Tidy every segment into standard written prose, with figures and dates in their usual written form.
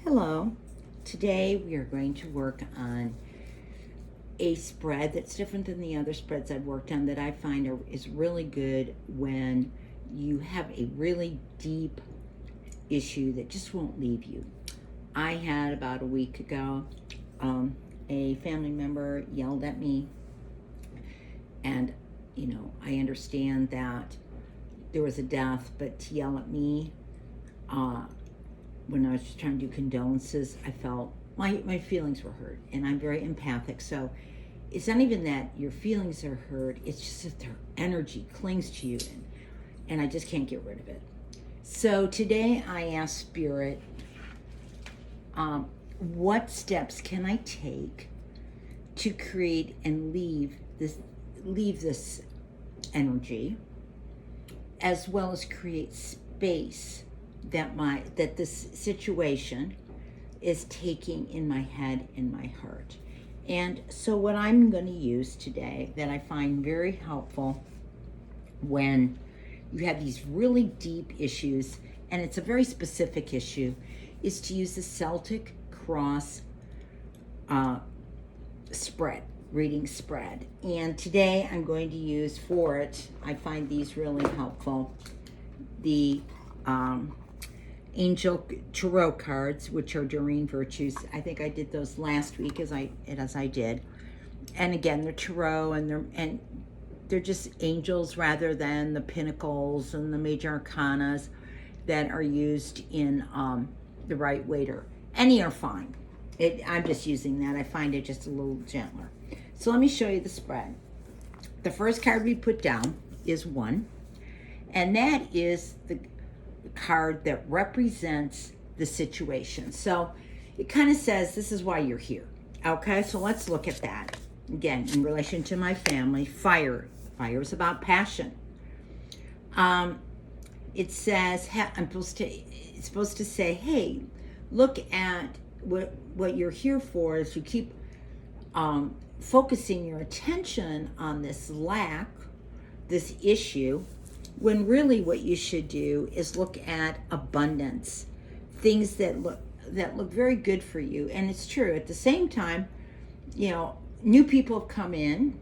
Hello. Today we are going to work on a spread that's different than the other spreads I've worked on that I find is really good when you have a really deep issue that just won't leave you. I had about a week ago a family member yelled at me, and I understand that there was a death, but to yell at me when I was trying to do condolences, I felt my feelings were hurt, and I'm very empathic. So it's not even that your feelings are hurt; it's just that their energy clings to you, and I just can't get rid of it. So today I asked Spirit, what steps can I take to create and leave this energy, as well as create space that this situation is taking in my head and my heart. And so what I'm going to use today that I find very helpful when you have these really deep issues, and it's a very specific issue, is to use the Celtic Cross reading spread. And today I'm going to use for it, I find these really helpful, the Angel Tarot cards, which are Doreen Virtues. I think I did those last week as I did. And again, they're tarot, and they're just angels rather than the pinnacles and the major arcanas that are used in the right waiter. Any are fine. I'm just using that. I find it just a little gentler. So let me show you the spread. The first card we put down is 1, and that is the card that represents the situation. So it kind of says this is why you're here. Okay, so let's look at that. Again, in relation to my family, fire. Fire is about passion. It says, it's supposed to say, hey, look at what you're here for is you keep focusing your attention on this lack, this issue, when really what you should do is look at abundance, things that look very good for you. And it's true. At the same time, new people have come in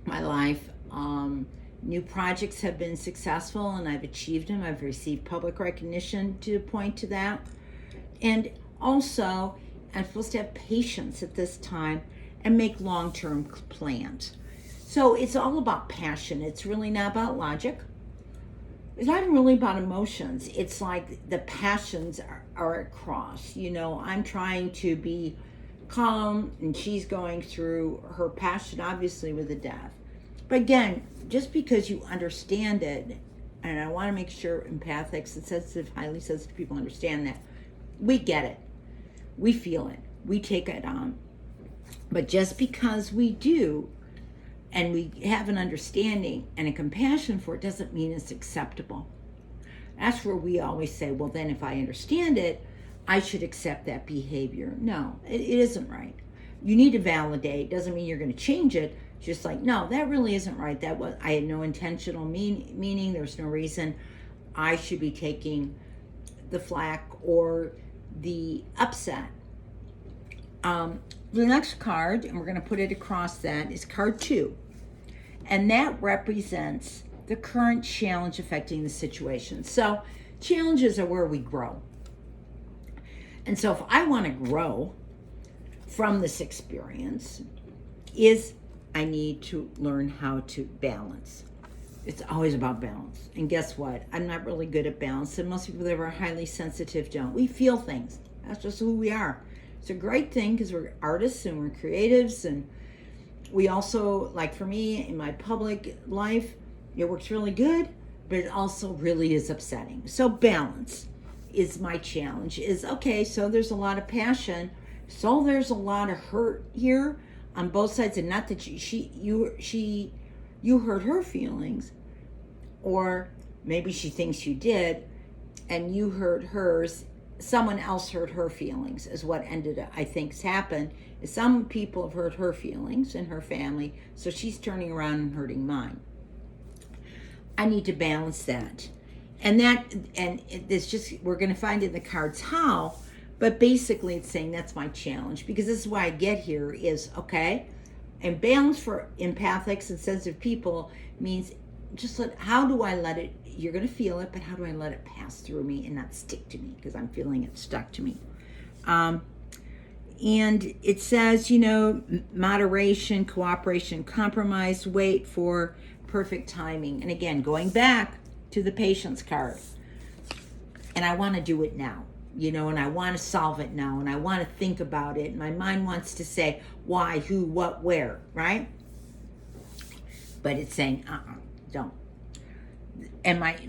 my life. New projects have been successful, and I've achieved them. I've received public recognition to point to that. And also, I'm supposed to have patience at this time and make long-term plans. So it's all about passion. It's really not about logic. It's not really about emotions. It's like the passions are at cross. I'm trying to be calm, and she's going through her passion, obviously, with the death. But again, just because you understand it, and I want to make sure empathics and sensitive, highly sensitive people understand that, we get it. We feel it. We take it on. But just because we do, and we have an understanding and a compassion for it, doesn't mean it's acceptable. That's where we always say, well, then if I understand it, I should accept that behavior. No, it isn't right. You need to validate. Doesn't mean you're going to change it. Just like, no, that really isn't right. I had no intentional meaning. There's no reason I should be taking the flack or the upset. The next card, and we're going to put it across that, is card 2. And that represents the current challenge affecting the situation. So challenges are where we grow. And so if I want to grow from this experience, I need to learn how to balance. It's always about balance. And guess what? I'm not really good at balance. And most people that are highly sensitive don't. We feel things. That's just who we are. It's a great thing because we're artists and we're creatives, and we also, like for me, in my public life, it works really good, but it also really is upsetting. So balance is my challenge. Okay, so there's a lot of passion, so there's a lot of hurt here on both sides, and not that you hurt her feelings, or maybe she thinks you did, and you hurt hers. Someone else hurt her feelings is what ended up, I think, happened. Is some people have hurt her feelings in her family, so she's turning around and hurting mine. I need to balance that. And it's just, we're going to find in the cards how, But basically it's saying that's my challenge, because this is why I get here is, okay, and balance for empathics and sensitive people means just how do I let it, you're going to feel it, but how do I let it pass through me and not stick to me, because I'm feeling it stuck to me. And it says, moderation, cooperation, compromise, wait for perfect timing. And again, going back to the patience card, and I want to do it now, and I want to solve it now, and I want to think about it. And my mind wants to say why, who, what, where, right? But it's saying, don't.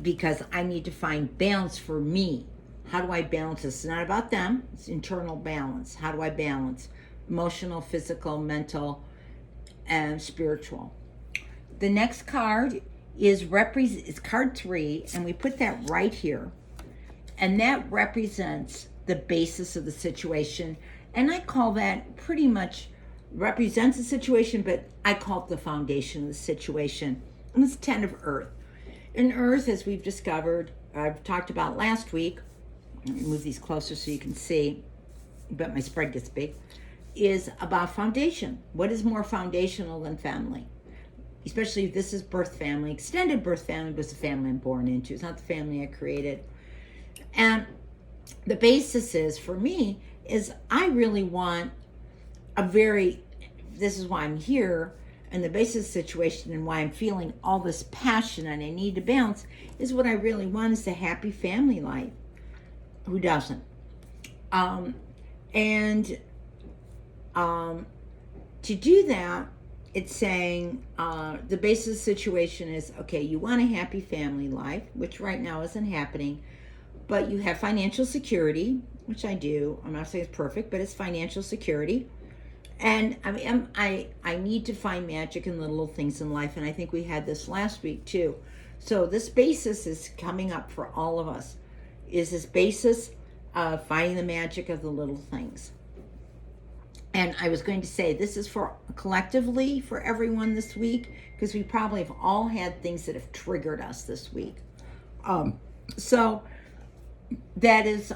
Because I need to find balance for me. How do I balance this? It's not about them. It's internal balance. How do I balance? Emotional, physical, mental, and spiritual. The next card is card 3, and we put that right here. And that represents the basis of the situation. And I call that pretty much represents the situation, but I call it the foundation of the situation. And it's 10 of Earth. And Earth, as we've discovered, I've talked about last week, let me move these closer so you can see, but my spread gets big, is about foundation. What is more foundational than family? Especially if this is birth family. Extended birth family was the family I'm born into. It's not the family I created. And the basis is, for me, is I really want this is why I'm here, and the basis situation and why I'm feeling all this passion and I need to balance is what I really want is a happy family life. Who doesn't? To do that, it's saying the basis situation is, okay, you want a happy family life, which right now isn't happening, but you have financial security, which I do. I'm not saying it's perfect, but it's financial security. And I need to find magic in the little things in life, and I think we had this last week too. So this basis is coming up for all of us, is this basis of finding the magic of the little things. And I was going to say, this is for collectively for everyone this week, because we probably have all had things that have triggered us this week. So that is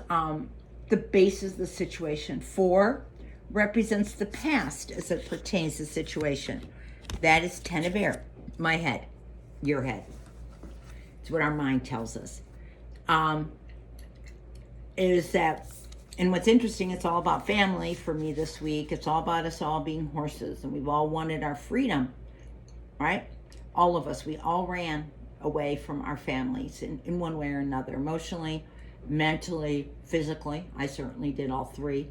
the basis of the situation. 4 represents the past as it pertains to the situation. That is 10 of Air, my head, your head. It's what our mind tells us. Is that, and what's interesting, it's all about family for me this week. It's all about us all being horses, and we've all wanted our freedom, right? All of us, we all ran away from our families in one way or another, emotionally, mentally, physically. I certainly did all 3.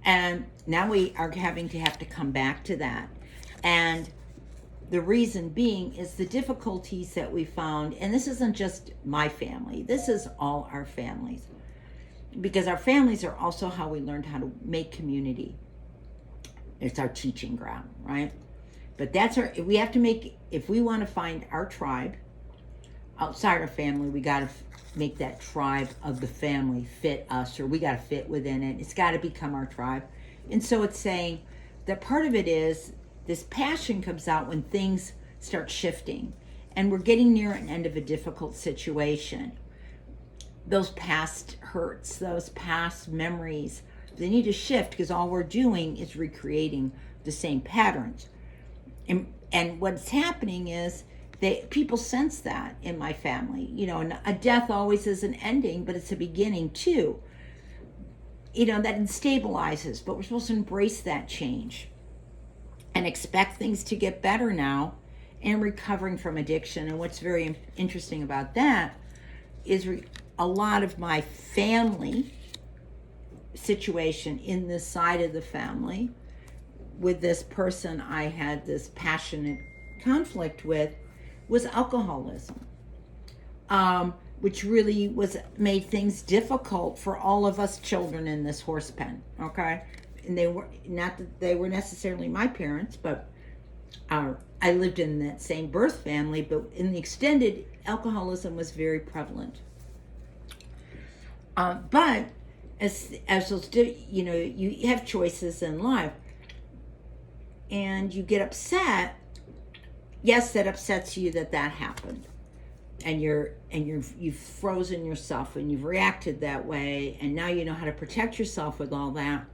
And now we are having to come back to that. And the reason being is the difficulties that we found, and this isn't just my family, this is all our families. Because our families are also how we learned how to make community. It's our teaching ground, right? But we have to make, if we want to find our tribe outside our family, we got to make that tribe of the family fit us, or we got to fit within it. It's got to become our tribe. And so it's saying that part of it is this passion comes out when things start shifting and we're getting near an end of a difficult situation. Those past hurts, those past memories, they need to shift, because all we're doing is recreating the same patterns. And what's happening is people sense that in my family, and a death always is an ending, but it's a beginning too. That stabilizes, but we're supposed to embrace that change and expect things to get better now, and recovering from addiction. And what's very interesting about that is a lot of my family situation in this side of the family with this person I had this passionate conflict with was alcoholism, which really made things difficult for all of us children in this horse pen. Okay, and they were not that they were necessarily my parents, but I lived in that same birth family. But in the extended, alcoholism was very prevalent. But as those, you have choices in life, and you get upset. Yes, that upsets you that happened. and you've frozen yourself and you've reacted that way, and now you know how to protect yourself with all that.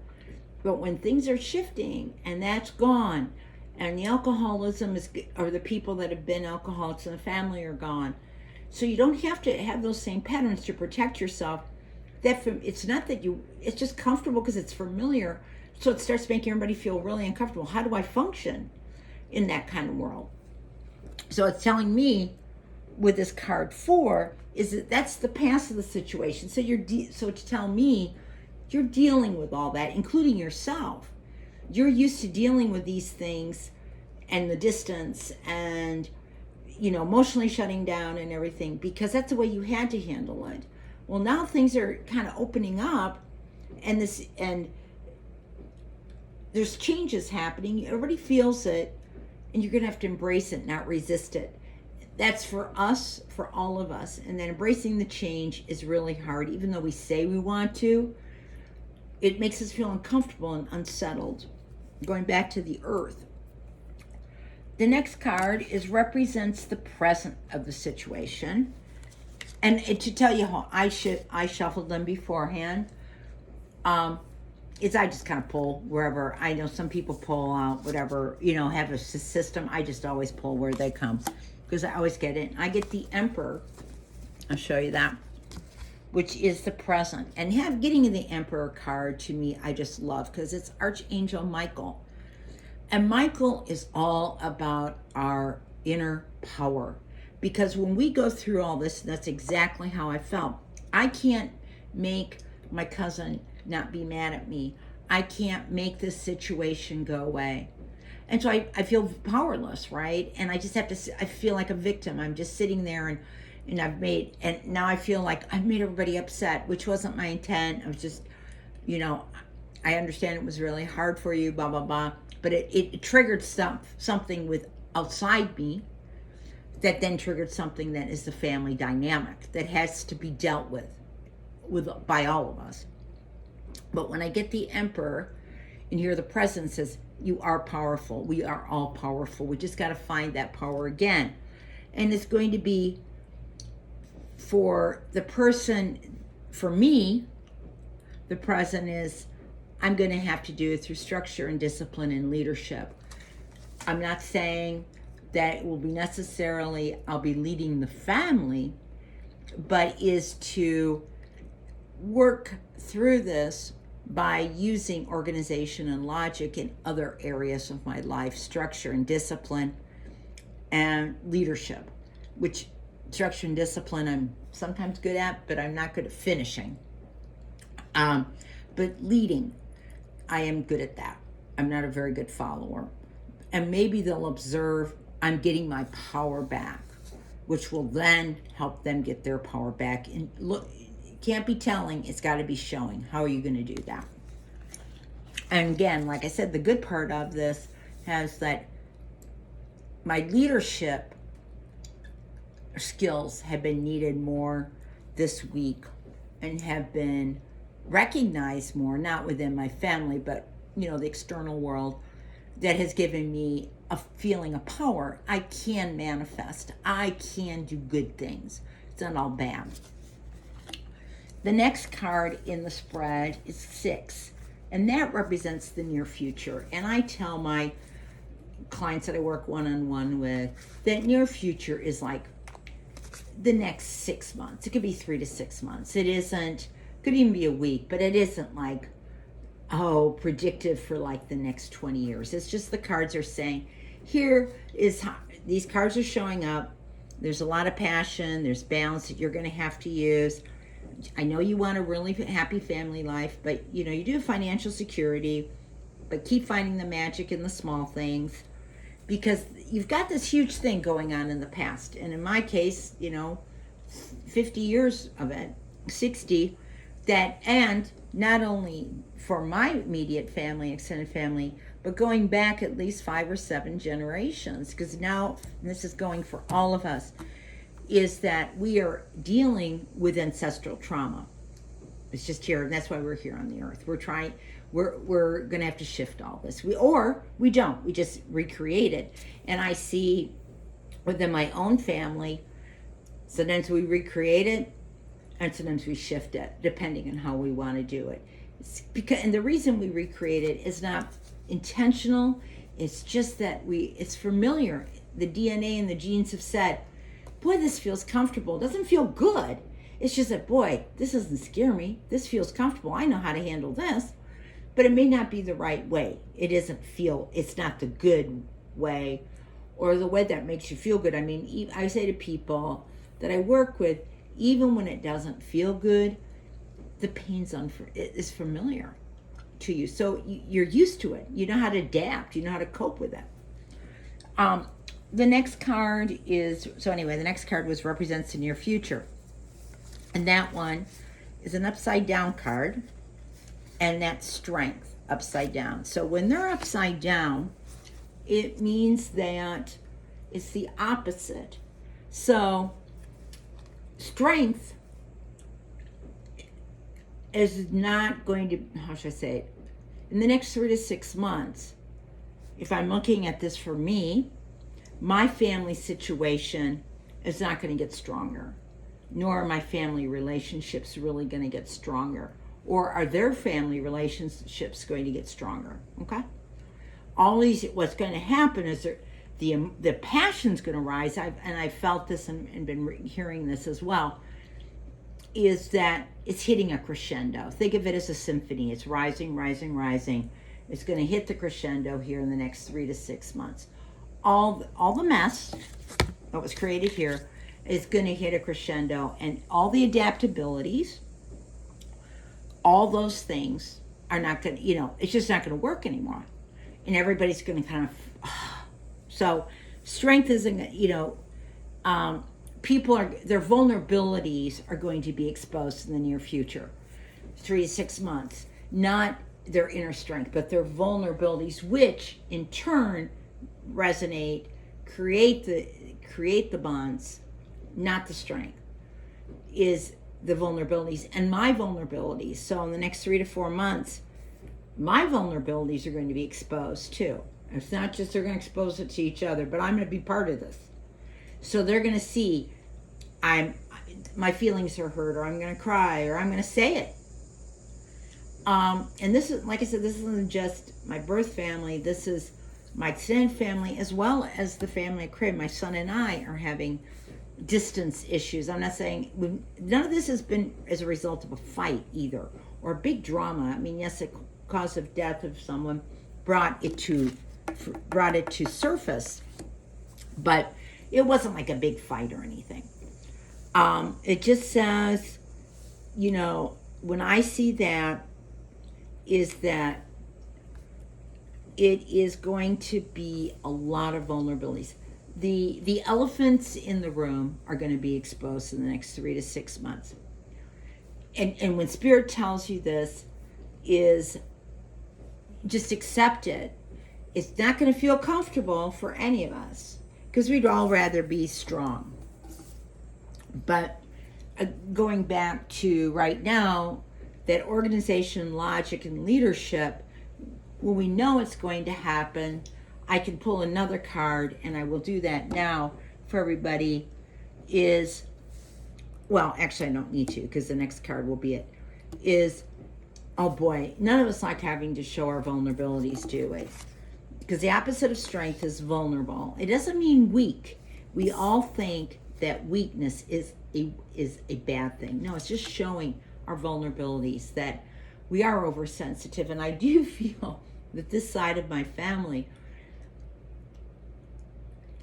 But when things are shifting and that's gone, and the alcoholism is, or the people that have been alcoholics in the family are gone, so you don't have to have those same patterns to protect yourself. It's not that it's just comfortable because it's familiar, so it starts making everybody feel really uncomfortable. How do I function in that kind of world? So it's telling me with this card 4 is that that's the past of the situation. So so to tell me you're dealing with all that, including yourself. You're used to dealing with these things and the distance and emotionally shutting down and everything because that's the way you had to handle it. Well, now things are kind of opening up, and there's changes happening. Everybody feels it, and you're going to have to embrace it, not resist it. That's for us, for all of us. And then embracing the change is really hard. Even though we say we want to, it makes us feel uncomfortable and unsettled. Going back to the earth. The next card represents the present of the situation. And to tell you how I shuffled them beforehand, I just kind of pull wherever. I know some people pull out whatever, have a system. I just always pull where they come because I always get it. I get the Emperor. I'll show you that, which is the present. And getting the Emperor card to me, I just love because it's Archangel Michael. And Michael is all about our inner power. Because when we go through all this, that's exactly how I felt. I can't make my cousin not be mad at me. I can't make this situation go away. And so I feel powerless, right? And I just have to, I feel like a victim. I'm just sitting there and now I feel like I've made everybody upset, which wasn't my intent. I was just, I understand it was really hard for you, blah, blah, blah. But it triggered something with outside me that then triggered something that is the family dynamic that has to be dealt with by all of us. But when I get the Emperor and here the President says, you are powerful. We are all powerful. We just got to find that power again. And it's going to be for the person, for me, the President is, I'm going to have to do it through structure and discipline and leadership. I'm not saying that it will be necessarily I'll be leading the family, but is to work through this by using organization and logic in other areas of my life, structure and discipline and leadership, which structure and discipline I'm sometimes good at, but I'm not good at finishing. But leading, I am good at that. I'm not a very good follower. And maybe they'll observe I'm getting my power back, which will then help them get their power back. And look, it can't be telling, it's got to be showing. How are you going to do that? And again, like I said, the good part of this has that my leadership skills have been needed more this week and have been recognized more, not within my family, but the external world, that has given me a feeling of power. I can manifest. I can do good things. It's not all bad. The next card in the spread is 6, and that represents the near future. And I tell my clients that I work one-on-one with that near future is like the next 6 months. It could be 3 to 6 months. It isn't, could even be a week, but it isn't like, predictive for like the next 20 years. It's just the cards are saying, here is how these cards are showing up. There's a lot of passion. There's balance that you're going to have to use. I know you want a really happy family life, but you do have financial security, but keep finding the magic in the small things because you've got this huge thing going on in the past. And in my case, 50 years of it, 60, and not only for my immediate family, extended family, but going back at least 5 or 7 generations, because now, and this is going for all of us, is that we are dealing with ancestral trauma. It's just here, and that's why we're here on the earth. We're going to have to shift all this. We don't. We just recreate it. And I see within my own family, Sometimes we recreate it, and sometimes we shift it, depending on how we want to do it. And the reason we recreate it is not intentional. It's just that it's familiar. The DNA and the genes have said, boy, this feels comfortable. It doesn't feel good. It's just that, boy, this doesn't scare me. This feels comfortable. I know how to handle this. But it may not be the right way. It's not the good way or the way that makes you feel good. I mean, I say to people that I work with, even when it doesn't feel good, the pain's is familiar to you. So you're used to it. You know how to adapt. You know how to cope with it. The next card the next card represents the near future. And that one is an upside down card. And that's strength upside down. So when they're upside down, it means that it's the opposite. So strength is not going to, how should I say it? In the next 3 to 6 months, if I'm looking at this for me, my family situation is not going to get stronger, nor are my family relationships really going to get stronger. Or are their family relationships going to get stronger? Okay? What's going to happen is the passion's going to rise. I've felt this and been hearing this as well, is that it's hitting a crescendo. Think of it as a symphony. It's rising, rising, rising. It's going to hit the crescendo here in the next 3 to 6 months. All the mess that was created here is going to hit a crescendo, and all the adaptabilities, all those things are not going to, it's just not going to work anymore. And everybody's going to kind of, so strength isn't, their vulnerabilities are going to be exposed in the near future, 3 to 6 months, not their inner strength, but their vulnerabilities, which in turn resonate, create the bonds, not the strength, is the vulnerabilities and my vulnerabilities. So in the next 3 to 4 months, my vulnerabilities are going to be exposed too. It's not just they're going to expose it to each other, but I'm going to be part of this. So they're going to see my feelings are hurt, or I'm going to cry, or I'm going to say it. And this is, like I said, this isn't just my birth family. This is my extended family, as well as the family at Crib. My son and I are having distance issues. I'm not saying, none of this has been as a result of a fight either, or a big drama. I mean, yes, the cause of death of someone brought it to surface, but it wasn't like a big fight or anything. It just says, when I see that, is that it is going to be a lot of vulnerabilities. The elephants in the room are going to be exposed in the next 3 to 6 months. And when Spirit tells you this, is just accept it. It's not going to feel comfortable for any of us, because we'd all rather be strong. But going back to right now, that organization, logic, and leadership, when we know it's going to happen, I can pull another card, and I will do that now for everybody, actually I don't need to, because the next card will be it, oh boy, none of us like having to show our vulnerabilities, do we? Because the opposite of strength is vulnerable. It doesn't mean weak. We all think that weakness is a bad thing. No, it's just showing our vulnerabilities, that we are oversensitive. And I do feel that this side of my family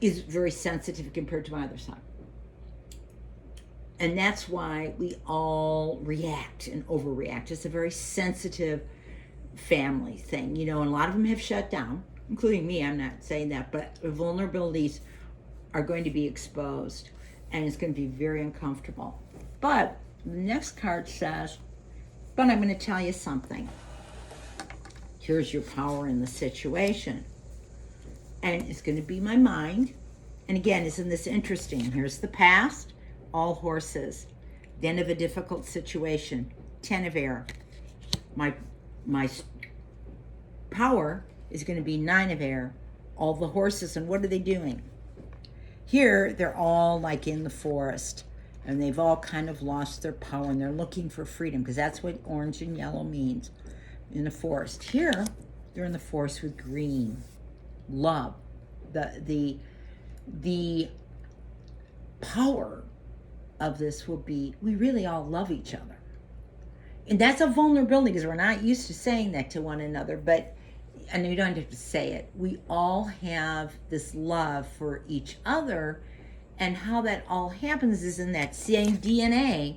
is very sensitive compared to my other side. And that's why we all react and overreact. It's a very sensitive family thing, and a lot of them have shut down, including me. I'm not saying that, but vulnerabilities are going to be exposed, and it's going to be very uncomfortable. But the next card says, but I'm going to tell you something. Here's your power in the situation. And it's going to be my mind. And again, isn't this interesting? Here's the past, all horses. The end of a difficult situation, 10 of air. My power is going to be 9 of air, all the horses. And what are they doing? Here, they're all like in the forest. and they've all kind of lost their power, and they're looking for freedom, because that's what orange and yellow means in the forest. Here, they're in the forest with green, love. The power of this will be, we really all love each other. And that's a vulnerability, because we're not used to saying that to one another, but, and you don't have to say it, we all have this love for each other. And how that all happens is in that same DNA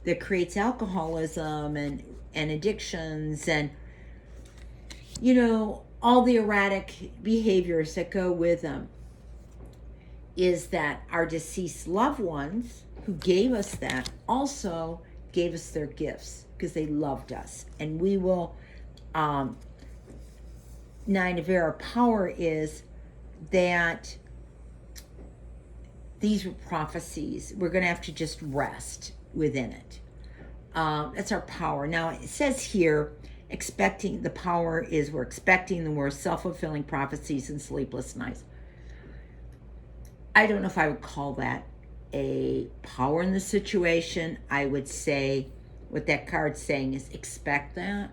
that creates alcoholism and addictions and, you know, all the erratic behaviors that go with them, is that our deceased loved ones who gave us that also gave us their gifts because they loved us. And we will, Nine of Air power is that these were prophecies. We're going to have to just rest within it. That's our power. Now, it says here, expecting, the power is we're expecting the worst, self-fulfilling prophecies and sleepless nights. I don't know if I would call that a power in the situation. I would say what that card's saying is expect that.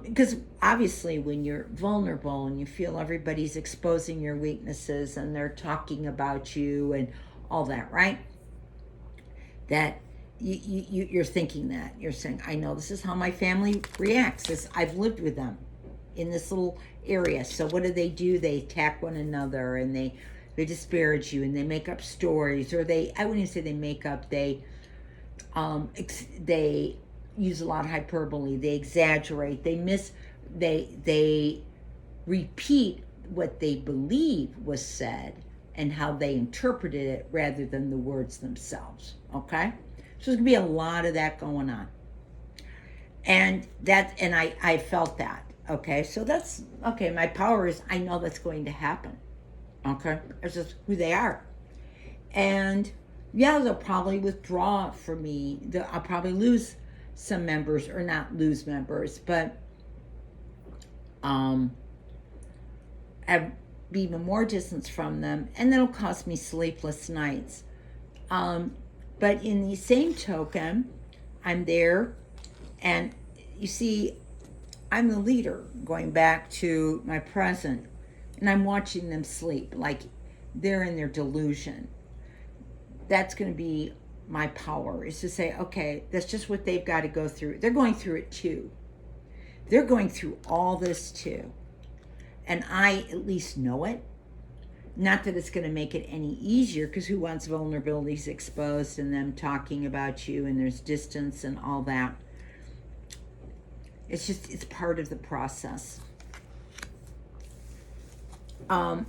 Because obviously when you're vulnerable and you feel everybody's exposing your weaknesses and they're talking about you and all that, right? That you're thinking that. You're saying, I know this is how my family reacts. I've lived with them in this little area. So what do? They attack one another, and they disparage you, and they make up stories, or I wouldn't even say they make up, they use a lot of hyperbole, they exaggerate, they repeat what they believe was said and how they interpreted it rather than the words themselves, okay? So there's gonna be a lot of that going on. And I felt that, okay? So that's, okay, my power is, I know that's going to happen, okay? It's just who they are. And yeah, they'll probably withdraw from me. I'll probably lose some members, or not lose members, but have be even more distance from them, and that'll cause me sleepless nights. But in the same token, I'm there, and you see, I'm the leader, going back to my present, and I'm watching them sleep, like they're in their delusion. That's going to be my power, is to say, okay, that's just what they've got to go through. They're going through it too. They're going through all this too. And I at least know it. Not that it's going to make it any easier, because who wants vulnerabilities exposed and them talking about you, and there's distance and all that. It's just, it's part of the process. But,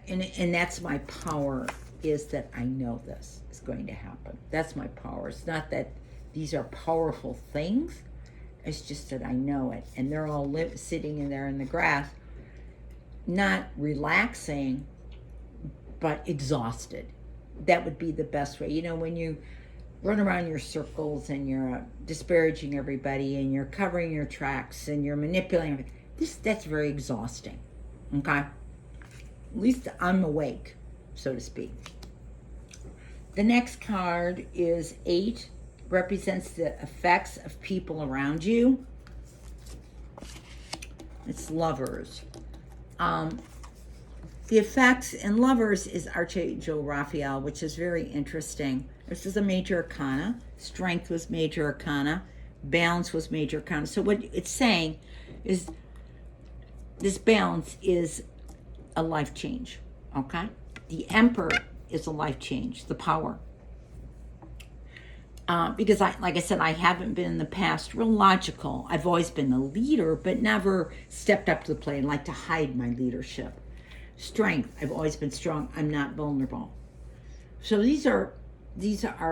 and that's my power, is that I know this is going to happen. That's my power. It's not that these are powerful things. It's just that I know it. And they're all sitting in there in the grass, not relaxing, but exhausted. That would be the best way. You know, when you run around your circles and you're disparaging everybody and you're covering your tracks and you're manipulating, that's very exhausting, okay? At least I'm awake, so to speak. The next card is 8, represents the effects of people around you. It's Lovers. The effects in Lovers is Archangel Raphael, which is very interesting. This is a major arcana. Strength was major arcana. Balance was major arcana. So what it's saying is this balance is a life change, okay? The Emperor is a life change, the power. Because like I said, I haven't been in the past real logical. I've always been a leader, but never stepped up to the plate and like to hide my leadership. Strength, I've always been strong. I'm not vulnerable. So these are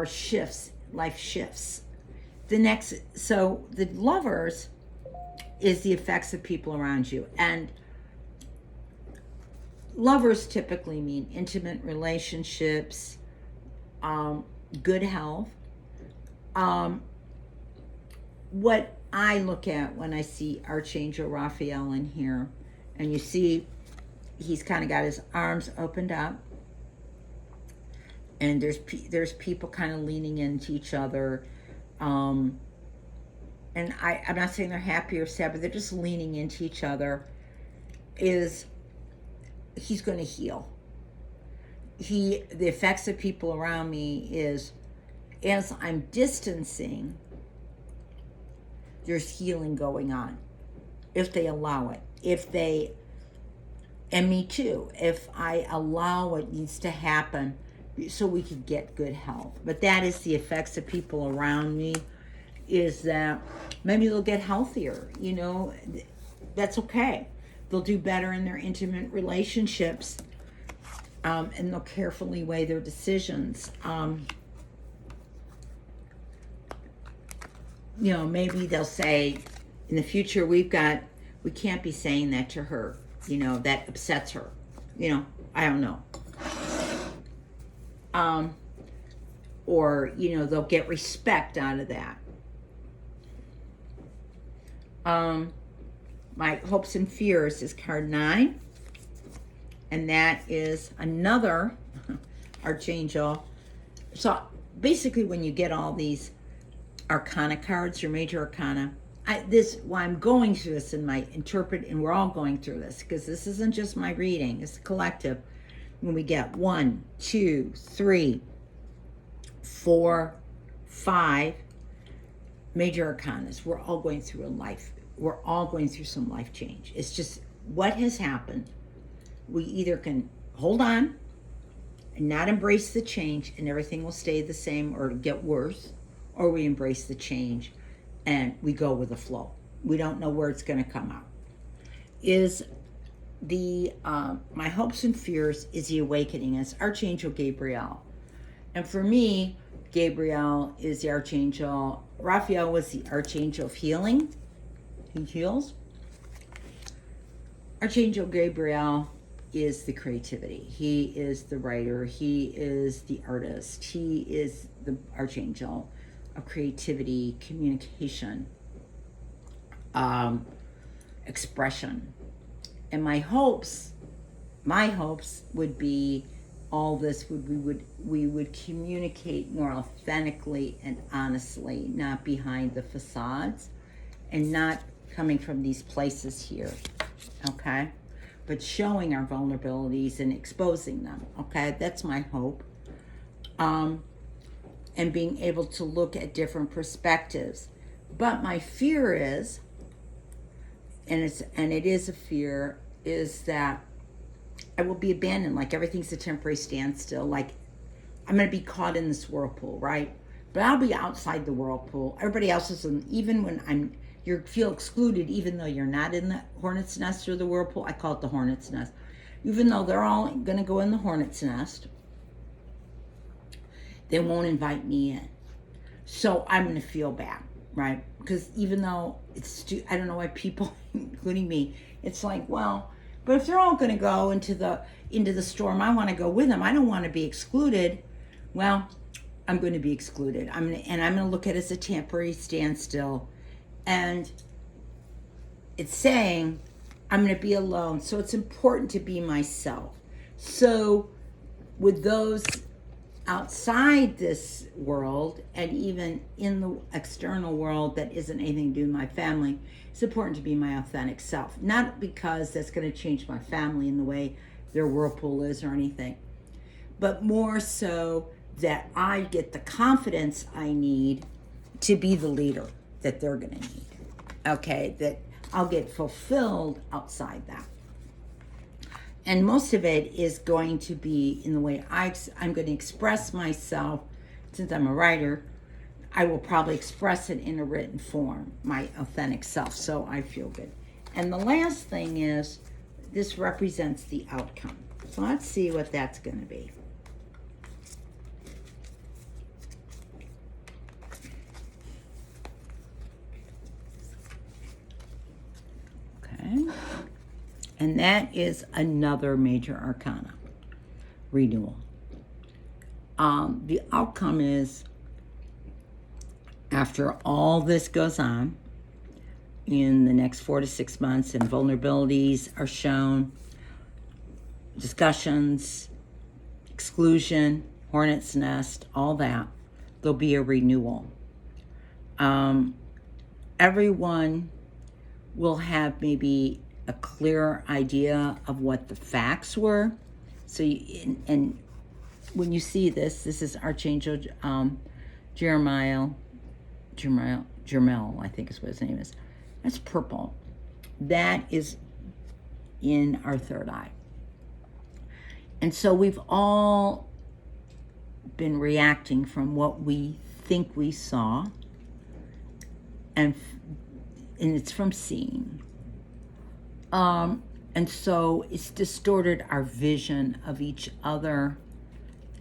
shifts, life shifts. So the Lovers is the effects of people around you. And Lovers typically mean intimate relationships, good health. What I look at when I see Archangel Raphael in here, and you see he's kind of got his arms opened up, and there's people kind of leaning into each other. And I'm not saying they're happy or sad, but they're just leaning into each other. He's going to heal. The effects of people around me is, as I'm distancing, there's healing going on. If they allow it. And me too, if I allow what needs to happen so we could get good health. But that is the effects of people around me, is that maybe they'll get healthier, that's okay. They'll do better in their intimate relationships, and they'll carefully weigh their decisions. Maybe they'll say in the future, we can't be saying that to her, that upsets her, I don't know. Or, they'll get respect out of that. My hopes and fears is card 9. And that is another archangel. So basically when you get all these arcana cards, your major arcana, I'm going through this in my interpret, and we're all going through this, because this isn't just my reading, it's collective. When we get 1, 2, 3, 4, 5 major arcanas, we're all going through we're all going through some life change. It's just what has happened. We either can hold on and not embrace the change and everything will stay the same or get worse, or we embrace the change and we go with the flow. We don't know where it's going to come out. My hopes and fears is the awakening. It's Archangel Gabriel. And for me, Gabriel is the archangel. Raphael was the archangel of healing. He heals. Archangel Gabriel is the creativity. He is the writer. He is the artist. He is the archangel of creativity, communication, expression. And my hopes would be all this we would communicate more authentically and honestly, not behind the facades and not coming from these places here, okay? But showing our vulnerabilities and exposing them, okay? That's my hope. And being able to look at different perspectives. But my fear is, and it is a fear, is that I will be abandoned, like everything's a temporary standstill, like I'm going to be caught in this whirlpool, right? But I'll be outside the whirlpool. Everybody else is even when you feel excluded, even though you're not in the hornet's nest or the whirlpool. I call it the hornet's nest. Even though they're all going to go in the hornet's nest, they won't invite me in. So I'm going to feel bad, right? Because even though I don't know why people, including me, it's like, well, but if they're all going to go into the storm, I want to go with them. I don't want to be excluded. Well, I'm going to be excluded. I'm going to look at it as a temporary standstill. And it's saying I'm going to be alone. So it's important to be myself. So with those outside this world and even in the external world that isn't anything to do with my family, it's important to be my authentic self. Not because that's going to change my family in the way their whirlpool is or anything, but more so that I get the confidence I need to be the leader that they're going to need. Okay, that I'll get fulfilled outside that. And most of it is going to be in the way I'm going to express myself. Since I'm a writer, I will probably express it in a written form, my authentic self, so I feel good. And the last thing is, this represents the outcome. So let's see what that's going to be. Okay. And that is another major arcana, renewal. The outcome is, after all this goes on, in the next 4 to 6 months, and vulnerabilities are shown, discussions, exclusion, hornet's nest, all that. There'll be a renewal. Everyone will have maybe a clear idea of what the facts were. So, and when you see this is Archangel Jeremiel, I think is what his name is. That's purple. That is in our third eye. And so we've all been reacting from what we think we saw, and it's from seeing. And so it's distorted our vision of each other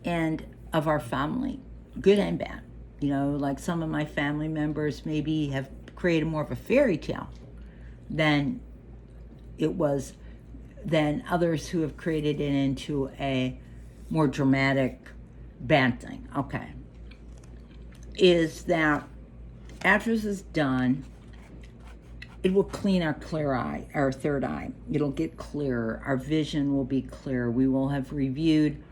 and of our family, good and bad. You know, like some of my family members maybe have created more of a fairy tale than others who have created it into a more dramatic bad thing. Okay. Is that after this is done, it will clean our clear eye, our third eye. It'll get clearer. Our vision will be clear. We will have reviewed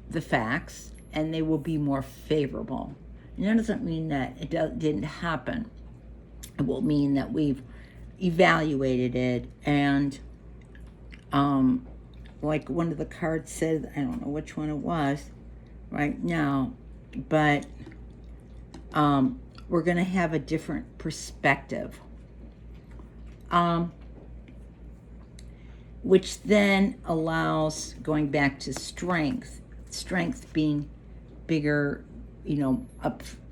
the facts and they will be more favorable. And that doesn't mean that it didn't happen. It will mean that we've evaluated it, and like one of the cards said, I don't know which one it was right now, but we're going to have a different perspective, which then allows going back to strength being bigger, you know,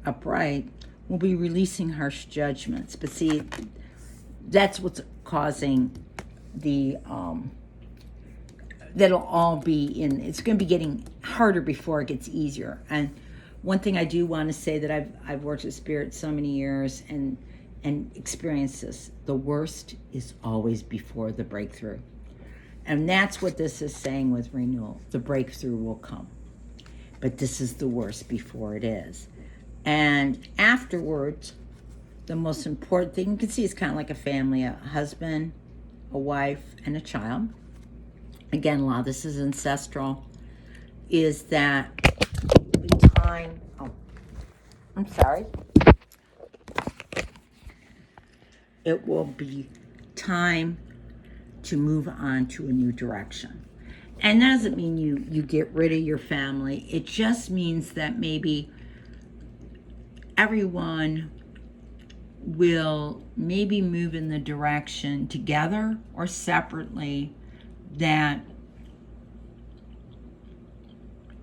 upright. We'll be releasing harsh judgments. But see, that's what's causing the that'll all be in. It's going to be getting harder before it gets easier. And one thing I do want to say, that I've worked with spirit so many years and experienced this: the worst is always before the breakthrough. And that's what this is saying with renewal. The breakthrough will come, but this is the worst before it is. And afterwards, the most important thing, you can see, it's kind of like a family: a husband, a wife, and a child. Again, a lot of this is ancestral. Is that the time? Oh, I'm sorry. It will be time to move on to a new direction. And that doesn't mean you get rid of your family. It just means that maybe everyone will maybe move in the direction together or separately that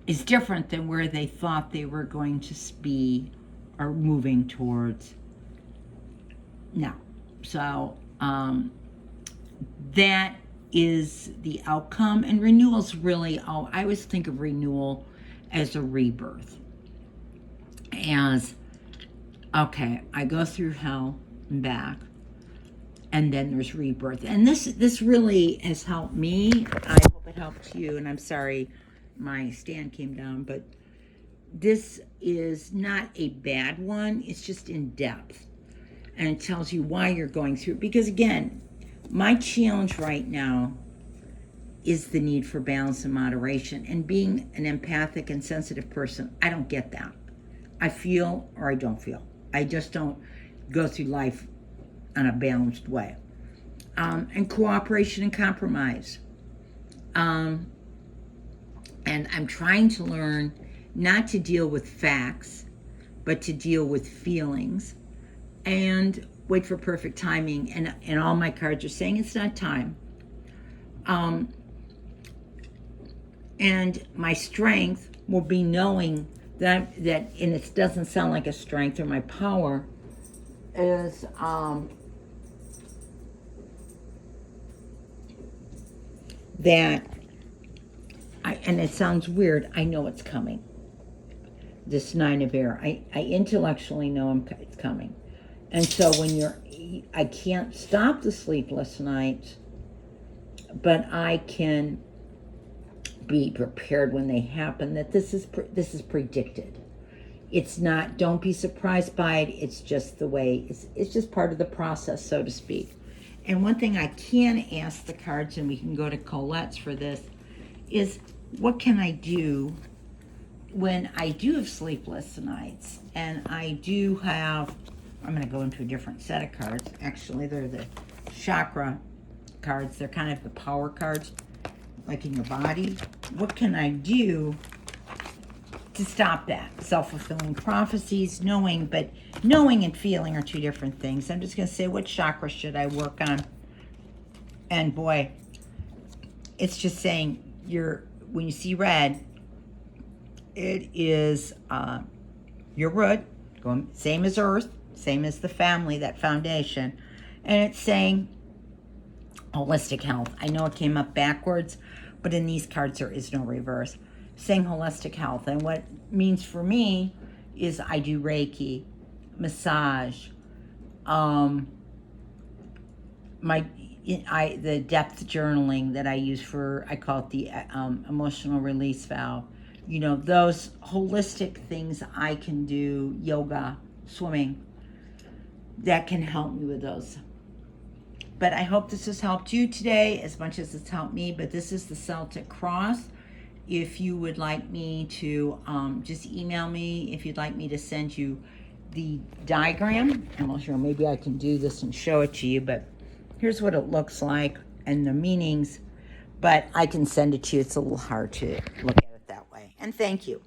is different than where they thought they were going to be or moving towards now. So that is the outcome. And renewal's really, I always think of renewal as a rebirth. As, okay, I go through hell and back, and then there's rebirth. And this really has helped me. I hope it helped you. And I'm sorry my stand came down, but this is not a bad one. It's just in depth. And it tells you why you're going through it. Because again, my challenge right now is the need for balance and moderation. And being an empathic and sensitive person, I don't get that. I feel or I don't feel. I just don't go through life in a balanced way. And cooperation and compromise. And I'm trying to learn not to deal with facts, but to deal with feelings. And wait for perfect timing. And all my cards are saying it's not time. And my strength will be knowing that and it doesn't sound like a strength, or my power is that and it sounds weird, I know it's coming. This 9 of air, I intellectually know it's coming. And so I can't stop the sleepless nights, but I can be prepared when they happen, that this is predicted. It's not, don't be surprised by it. It's just the way, it's just part of the process, so to speak. And one thing I can ask the cards, and we can go to Colette's for this, is what can I do when I do have sleepless nights and I do have, I'm going to go into a different set of cards. Actually, they're the chakra cards. They're kind of the power cards, like in your body. What can I do to stop that? Self-fulfilling prophecies, knowing and feeling are two different things. I'm just going to say, what chakra should I work on? And boy, it's just saying, when you see red, it is your root, same as earth, same as the family, that foundation. And it's saying holistic health. I know it came up backwards, but in these cards there is no reverse. Saying holistic health. And what it means for me is I do Reiki, massage, the depth journaling that I use for, I call it the emotional release valve. You know, those holistic things I can do, yoga, swimming, that can help me with those. But I hope this has helped you today as much as it's helped me. But this is the Celtic Cross. If you would like me to, just email me if you'd like me to send you the diagram. I'm not sure, maybe I can do this and show it to you, but here's what it looks like and the meanings. But I can send it to you. It's a little hard to look at it that way. And thank you.